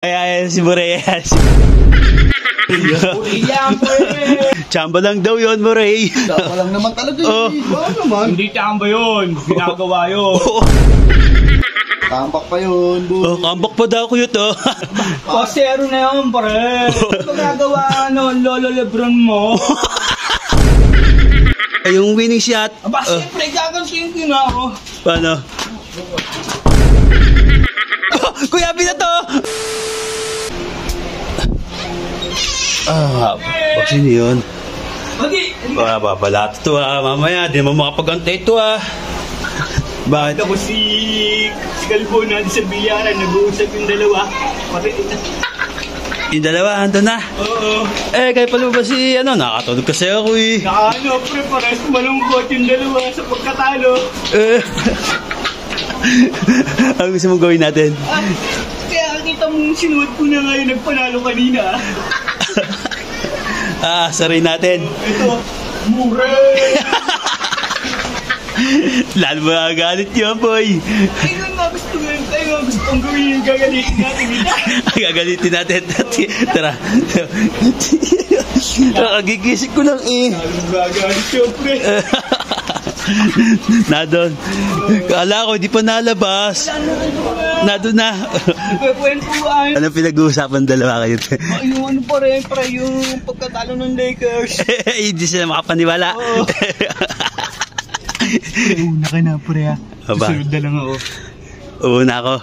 Ay, si Moray. Chamba lang daw yun, Moray. Chamba lang naman talaga yun. Naman. Hindi chamba yun. Ginagawa yun. Tambak pa yun. Kambak pa daw ko yun to. Pasero na yun, pare. Magagawa Lolo Lebron mo. Yung winning shot. Aba, siyempre, gagansuin ko na ako. Paano? Kuya, na to! Baksin yun. Magi! Babalat to mamaya, di mo makapag-antay ito Bakit? Ako si Galbo natin sa bilyaran, nag-uusap yung dalawa. Yung dalawa, ando na? Oo. Kayo pala ba si, nakatulog kasi ako Pre, pares malungkot yung dalawa sa pagkatalo. Ano gusto mong gawin natin? Kaya kita mong sinuot ko na ngayon, nagpanalo kanina. Saray natin. Ito, Moray! Lalo magagalit yun, boy. Ayun nga gusto kong gawin yung gagalitin natin. Gagalitin natin. Tara. Gigising ko lang Gagalit yun, pre. Nadon. Kala ko, di pa nalabas. Nadon na. Pwede Ano pinag-uusapan dalawa kayo? yung yung pagkatalo ng Lakers. Hindi sila makapaniwala. Una ka na, pre. Susunod na lang ako. Una ako.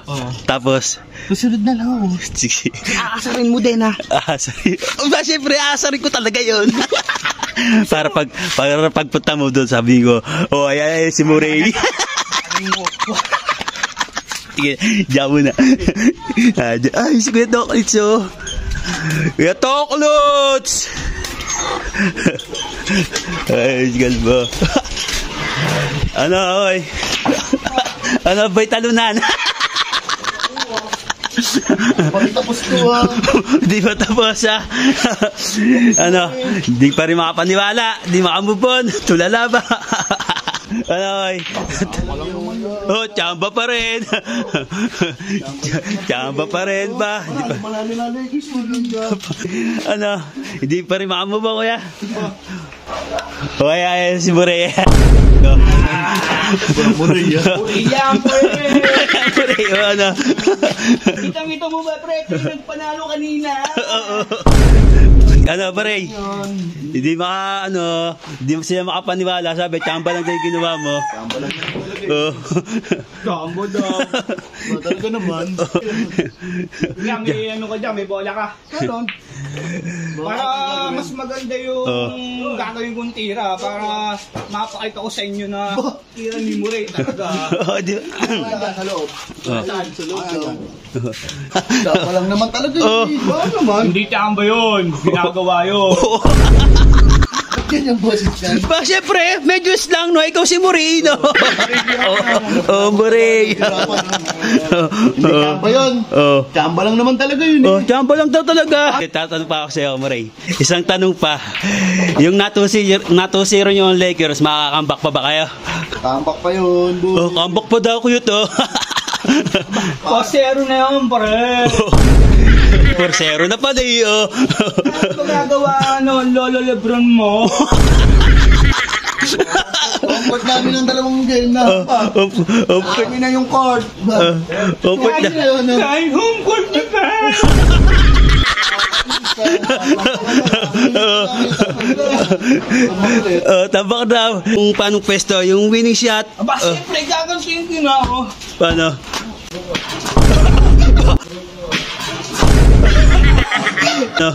Tapos? Susunod na lang ako. Sige. Aasarin mo din, ha? Aasarin? Siyempre, aasarin ko talaga yun. para pagpunta mo doon, sabi ko, ay, si Moray. Sige, diyan mo na. Ay, si Kuya Toklits, Kuya Toklits! Ay, si Galbo. Oy? Ano ba'y talunan? Tapos ko Di ba tapos Di pa rin makapaniwala. Di makamubon. Tulala ba? Oy? Chamba pa rin. Chamba pa rin ba? Hindi pa rin makamubon, kuya. Ay, si Moray. Moray yan, pre. Moray, Kitang-kita mo ba, pre? Nagpanalo kanina. Moray? Hindi hindi sila makapaniwala. Sabi, chamba lang tayo ginawa mo. Chamba lang naman talaga Chamba daw. Talaga naman. May ka dyan, may bola ka. Ganon. Para mas maganda yung gagawin kong tira. Para mapakita ko sa inyo na tira ni Moray talaga. Sa loob. Sa loob. Chamba lang naman talaga naman. Hindi chamba yun. Ginagawa yun. Yan yung boses yan. Siyempre, medyo lang, Ikaw si Moray, Moray. Hindi chamba yun. Chamba lang naman talaga yun. Chamba lang daw talaga. Tatanong pa ako sa'yo, Moray. Isang tanong pa. Yung natusiro nyo ang Lakers, makakambak pa ba kayo? Tambak pa yun. Kambak pa daw ko yun Pasero na yun, pare. 4-0 na pala Magagawa Lolo Lebron mo. Comfort namin ang dalawang game na. Kami na yung court. Comfort na. Kahit home court na ka. Tabak daw. Kung paanong pwesto, yung winning shot. Aba, siyempre, gagansuin ko na ako. Paano? No.